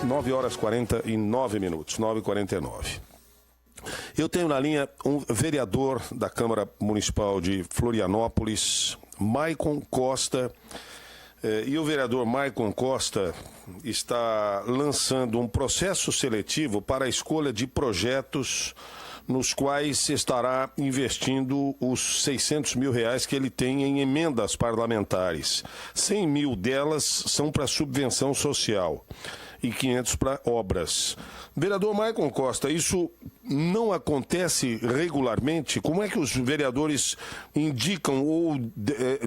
9h49, 9h49. Eu tenho na linha um vereador da Câmara Municipal de Florianópolis, Maicon Costa. E o vereador Maicon Costa está lançando um processo seletivo para a escolha de projetos nos quais estará investindo os R$600 mil que ele tem em emendas parlamentares. 100 mil delas são para subvenção social e 500 para obras. Vereador Maicon Costa, isso não acontece regularmente? Como é que os vereadores indicam ou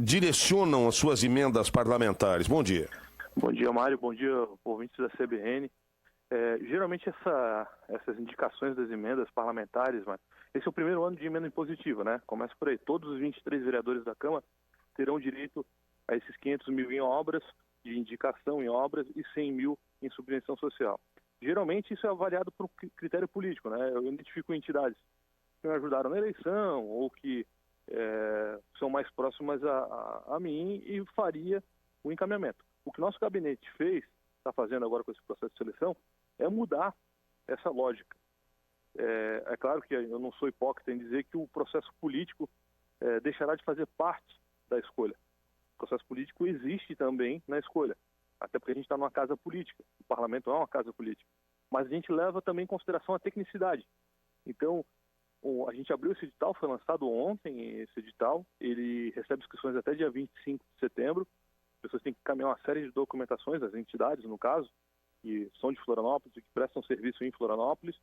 direcionam as suas emendas parlamentares? Bom dia. Bom dia, Mário. Bom dia, ouvintes da CBN. Geralmente essas indicações das emendas parlamentares, mas esse é o primeiro ano de emenda impositiva, né? Começa por aí. Todos os 23 vereadores da Câmara terão direito a esses 500 mil em obras, de indicação em obras, e 100 mil em subvenção social. Geralmente isso é avaliado por critério político, né? Eu identifico entidades que me ajudaram na eleição ou que são mais próximas a mim e faria o encaminhamento. O que nosso gabinete está fazendo agora com esse processo de seleção, é mudar essa lógica. É claro que eu não sou hipócrita em dizer que o processo político deixará de fazer parte da escolha. O processo político existe também na escolha, até porque a gente está numa casa política, o parlamento é uma casa política, mas a gente leva também em consideração a tecnicidade. Então, a gente abriu esse edital, foi lançado ontem esse edital, ele recebe inscrições até dia 25 de setembro, as pessoas têm que caminhar uma série de documentações, as entidades, no caso, que são de Florianópolis e que prestam serviço em Florianópolis,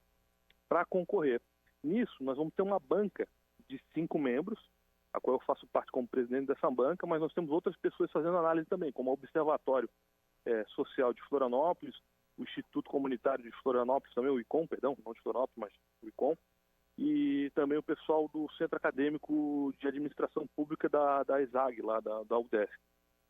para concorrer. Nisso, nós vamos ter uma banca de 5 membros, a qual eu faço parte como presidente dessa banca, mas nós temos outras pessoas fazendo análise também, como o Observatório Social de Florianópolis, o Instituto Comunitário de Florianópolis, também o ICOM, perdão, não de Florianópolis, mas o ICOM, e também o pessoal do Centro Acadêmico de Administração Pública da ESAG, lá da UDESC.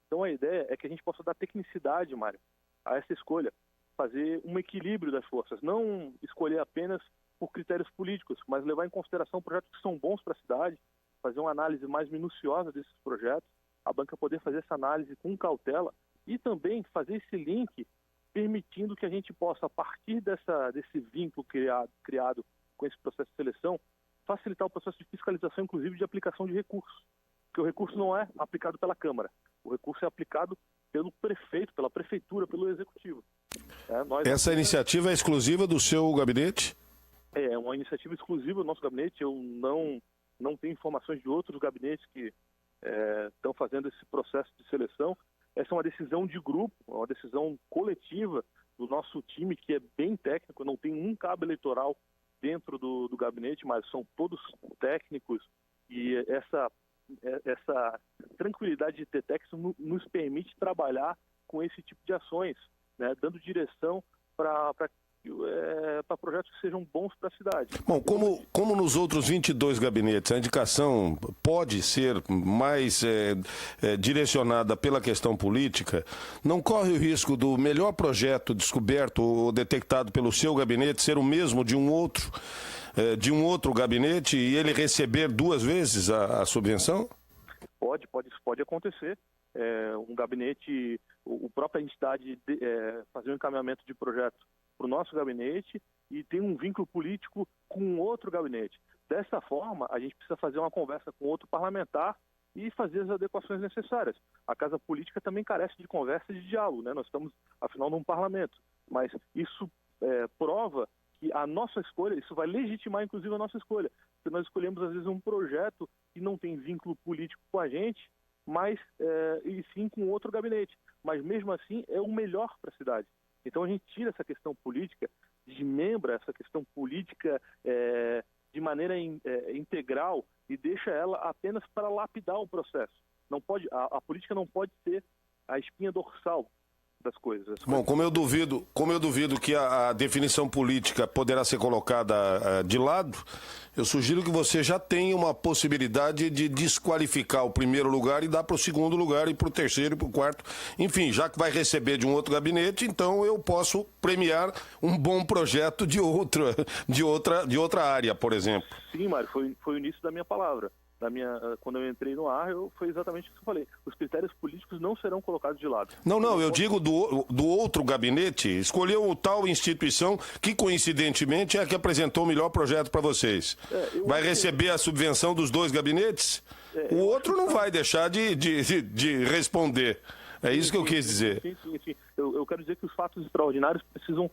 Então a ideia é que a gente possa dar tecnicidade, Mário, a essa escolha, fazer um equilíbrio das forças, não escolher apenas por critérios políticos, mas levar em consideração projetos que são bons para a cidade, fazer uma análise mais minuciosa desses projetos, a banca poder fazer essa análise com cautela e também fazer esse link, permitindo que a gente possa, a partir desse vínculo criado com esse processo de seleção, facilitar o processo de fiscalização, inclusive de aplicação de recursos. Porque o recurso não é aplicado pela Câmara, o recurso é aplicado pelo prefeito, pela prefeitura, pelo executivo. Essa iniciativa é exclusiva do seu gabinete? É uma iniciativa exclusiva do nosso gabinete. Eu não tenho informações de outros gabinetes que estão fazendo esse processo de seleção. Essa é uma decisão de grupo, uma decisão coletiva do nosso time, que é bem técnico, não tem um cabo eleitoral dentro do gabinete, mas são todos técnicos, e essa tranquilidade de ter técnico nos permite trabalhar com esse tipo de ações, né, dando direção para projetos que sejam bons para a cidade. Bom, como nos outros 22 gabinetes, a indicação pode ser mais direcionada pela questão política, não corre o risco do melhor projeto descoberto ou detectado pelo seu gabinete ser o mesmo de um outro gabinete e ele receber 2 vezes a subvenção? Pode acontecer. Um gabinete, a própria entidade fazer um encaminhamento de projeto para o nosso gabinete e tem um vínculo político com outro gabinete. Dessa forma, a gente precisa fazer uma conversa com outro parlamentar e fazer as adequações necessárias. A Casa Política também carece de conversa e de diálogo, né? Nós estamos, afinal, num parlamento. Mas isso prova que a nossa escolha, isso vai legitimar, inclusive, a nossa escolha. Porque nós escolhemos, às vezes, um projeto que não tem vínculo político com a gente, mas e sim com outro gabinete. Mas, mesmo assim, é o melhor para a cidade. Então a gente tira essa questão política, desmembra essa questão política de maneira integral e deixa ela apenas para lapidar o processo. A política não pode ser a espinha dorsal das coisas. Bom, como eu duvido que a definição política poderá ser colocada de lado, eu sugiro que você já tenha uma possibilidade de desqualificar o primeiro lugar e dar para o segundo lugar e para o terceiro e para o quarto. Enfim, já que vai receber de um outro gabinete, então eu posso premiar um bom projeto de outra área, por exemplo. Sim, Mário, foi o início da minha palavra. quando eu entrei no ar, foi exatamente o que eu falei. Os critérios políticos não serão colocados de lado. Não, eu digo do outro gabinete, escolheu tal instituição que, coincidentemente, é a que apresentou o melhor projeto para vocês. Vai receber a subvenção dos dois gabinetes? O outro não vai deixar de responder. É isso que eu quis dizer. Sim. Eu quero dizer que os fatos extraordinários precisam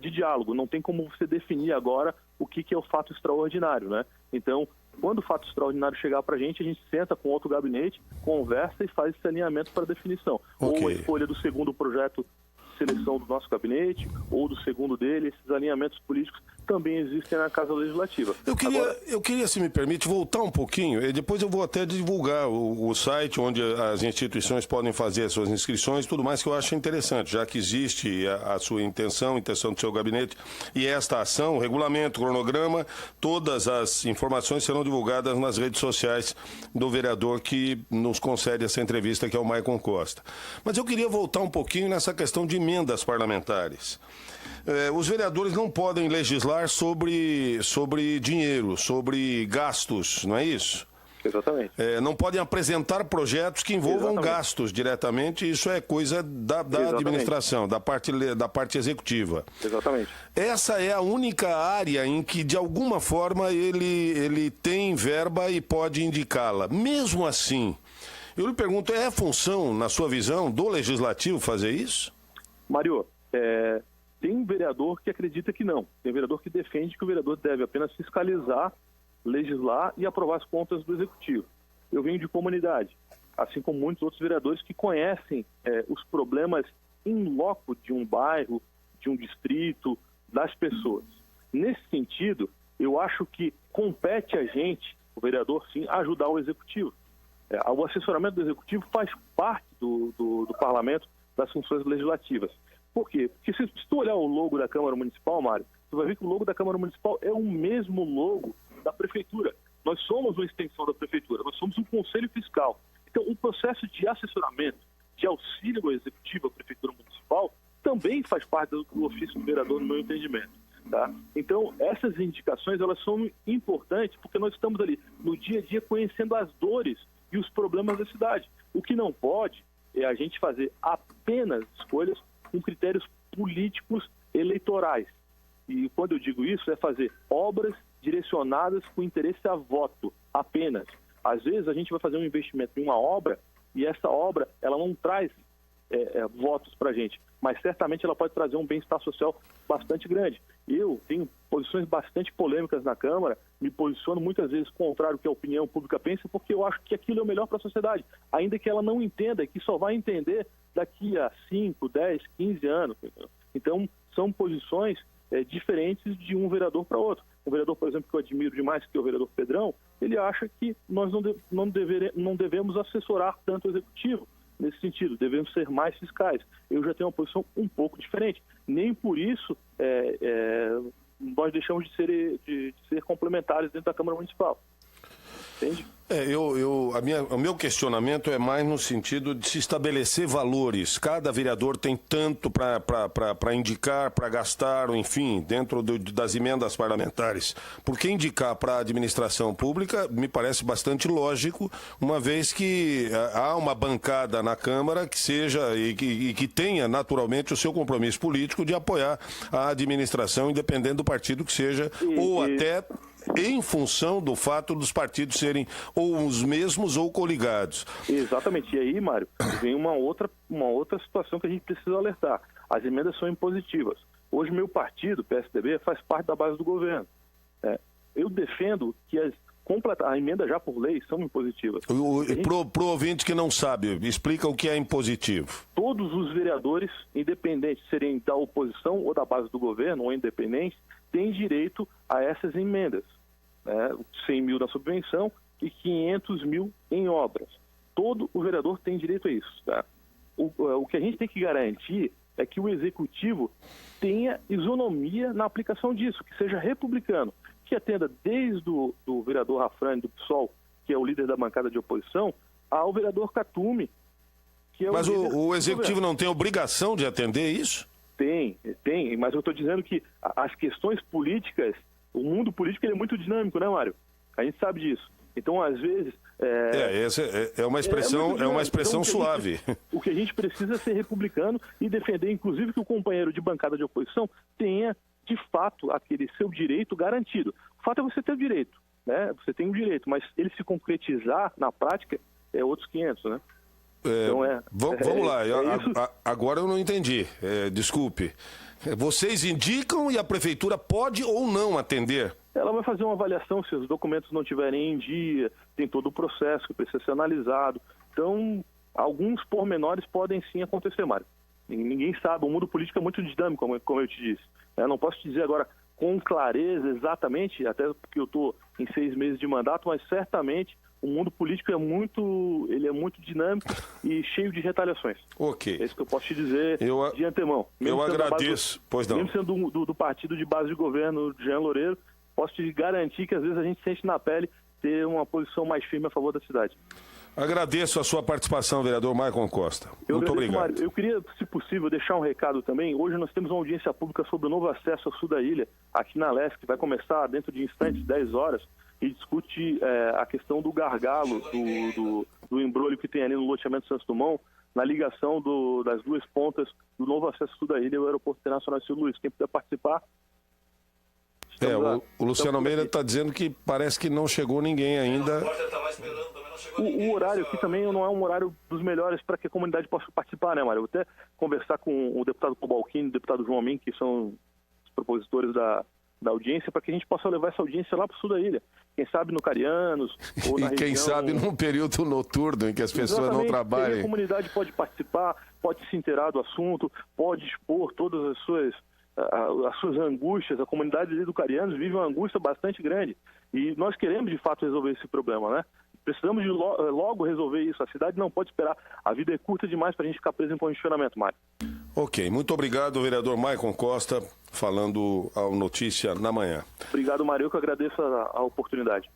de diálogo. Não tem como você definir agora o que é o fato extraordinário, né? Então, quando o fato extraordinário chegar para a gente senta com outro gabinete, conversa e faz esse alinhamento para definição. Okay. Ou a escolha do segundo projeto de seleção do nosso gabinete, ou do segundo dele, esses alinhamentos políticos também existem na Casa Legislativa. Eu queria, se me permite, voltar um pouquinho, e depois eu vou até divulgar o site onde as instituições podem fazer as suas inscrições, tudo mais que eu acho interessante, já que existe a sua intenção do seu gabinete, e esta ação, o regulamento, o cronograma, todas as informações serão divulgadas nas redes sociais do vereador que nos concede essa entrevista, que é o Maicon Costa. Mas eu queria voltar um pouquinho nessa questão de emendas parlamentares. Os vereadores não podem legislar sobre dinheiro, sobre gastos, não é isso? Exatamente. Não podem apresentar projetos que envolvam gastos diretamente, isso é coisa da administração, da parte executiva. Exatamente. Essa é a única área em que, de alguma forma, ele tem verba e pode indicá-la. Mesmo assim, eu lhe pergunto, é função, na sua visão, do Legislativo fazer isso? Mário, tem um vereador que acredita que não. Tem um vereador que defende que o vereador deve apenas fiscalizar, legislar e aprovar as contas do Executivo. Eu venho de comunidade, assim como muitos outros vereadores que conhecem os problemas in loco de um bairro, de um distrito, das pessoas. Nesse sentido, eu acho que compete a gente, o vereador, sim, ajudar o Executivo. O assessoramento do Executivo faz parte do Parlamento, das funções legislativas. Por quê? Porque se tu olhar o logo da Câmara Municipal, Mário, tu vai ver que o logo da Câmara Municipal é o mesmo logo da Prefeitura. Nós somos uma extensão da Prefeitura, nós somos um conselho fiscal. Então, o processo de assessoramento, de auxílio ao Executivo, à Prefeitura Municipal, também faz parte do ofício do vereador, no meu entendimento. Tá? Então, essas indicações, elas são importantes porque nós estamos ali, no dia a dia, conhecendo as dores e os problemas da cidade. O que não pode é a gente fazer apenas escolhas com critérios políticos eleitorais. E quando eu digo isso, é fazer obras direcionadas com interesse a voto, apenas. Às vezes a gente vai fazer um investimento em uma obra e essa obra ela não traz votos para a gente, mas certamente ela pode trazer um bem-estar social bastante grande. Eu tenho posições bastante polêmicas na Câmara, me posiciono muitas vezes contrário ao que a opinião pública pensa, porque eu acho que aquilo é o melhor para a sociedade, ainda que ela não entenda, que só vai entender daqui a 5, 10, 15 anos. Então, são posições diferentes de um vereador para outro. Um vereador, por exemplo, que eu admiro demais, que é o vereador Pedrão, ele acha que nós não devemos assessorar tanto o Executivo. Nesse sentido, devemos ser mais fiscais. Eu já tenho uma posição um pouco diferente. Nem por isso nós deixamos de ser complementares dentro da Câmara Municipal. Entende? O meu questionamento é mais no sentido de se estabelecer valores. Cada vereador tem tanto para indicar, para gastar, enfim, dentro das emendas parlamentares. Porque indicar para a administração pública me parece bastante lógico, uma vez que há uma bancada na Câmara que seja e que tenha naturalmente o seu compromisso político de apoiar a administração, independente do partido que seja, até em função do fato dos partidos serem ou os mesmos ou coligados. Exatamente. E aí, Mário, vem uma outra situação que a gente precisa alertar. As emendas são impositivas. Hoje, meu partido, PSDB, faz parte da base do governo. Eu defendo que a emenda já por lei são impositivas. Pro ouvinte que não sabe, explica o que é impositivo. Todos os vereadores, independentes, serem da oposição ou da base do governo, ou independentes, têm direito a essas emendas. 100 mil na subvenção e 500 mil em obras. Todo o vereador tem direito a isso. Tá? O que a gente tem que garantir é que o Executivo tenha isonomia na aplicação disso, que seja republicano, que atenda desde o vereador Rafrani, do PSOL, que é o líder da bancada de oposição, ao vereador Catume, que é o líder. Mas o Executivo não tem obrigação de atender isso? Tem, mas eu estou dizendo que as questões políticas, o mundo político ele é muito dinâmico, né, Mário? A gente sabe disso. Então, às vezes... Essa é uma expressão suave. O que a gente precisa é ser republicano e defender, inclusive, que o companheiro de bancada de oposição tenha, de fato, aquele seu direito garantido. O fato é você ter o direito, né? Você tem o direito, mas ele se concretizar na prática é outros 500, né? Então, vamos lá, agora eu não entendi, desculpe. Vocês indicam e a prefeitura pode ou não atender? Ela vai fazer uma avaliação se os documentos não estiverem em dia, tem todo o processo que precisa ser analisado. Então, alguns pormenores podem sim acontecer, Mário. Ninguém sabe, o mundo político é muito dinâmico, como eu te disse. Eu não posso te dizer agora com clareza exatamente, até porque eu estou em 6 meses de mandato, mas certamente o mundo político é muito dinâmico e cheio de retaliações. Ok. É isso que eu posso te dizer de antemão. Eu agradeço. Pois não. Mesmo sendo do partido de base de governo de Jean Loureiro, posso te garantir que às vezes a gente sente na pele ter uma posição mais firme a favor da cidade. Agradeço a sua participação, vereador Maicon Costa. Muito obrigado. Mário. Eu queria, se possível, deixar um recado também. Hoje nós temos uma audiência pública sobre o novo acesso ao sul da ilha, aqui na Leste, que vai começar dentro de instantes, 10 horas, e discute a questão do gargalo, do embrolho que tem ali no loteamento Santos Dumont, na ligação das duas pontas do novo acesso ao sul da ilha e o Aeroporto Internacional de Silvio Luiz. Quem puder participar... O Luciano Meira está dizendo que parece que não chegou ninguém ainda. O horário aqui também não é um horário dos melhores para que a comunidade possa participar, né, Mário? Eu vou até conversar com o deputado Cobalcini e o deputado João Amin, que são os propositores da audiência, para que a gente possa levar essa audiência lá para o sul da ilha. Quem sabe no Carianos, ou na quem região... sabe num período noturno em que as pessoas não trabalhem. A comunidade pode participar, pode se inteirar do assunto, pode expor todas as suas angústias. A comunidade ali do Carianos vive uma angústia bastante grande e nós queremos de fato resolver esse problema, né? Precisamos de logo resolver isso. A cidade não pode esperar. A vida é curta demais para a gente ficar preso em congestionamento, Mário. Ok, muito obrigado, vereador Maicon Costa, falando ao Notícia na Manhã. Obrigado, Mário, eu que agradeço a oportunidade.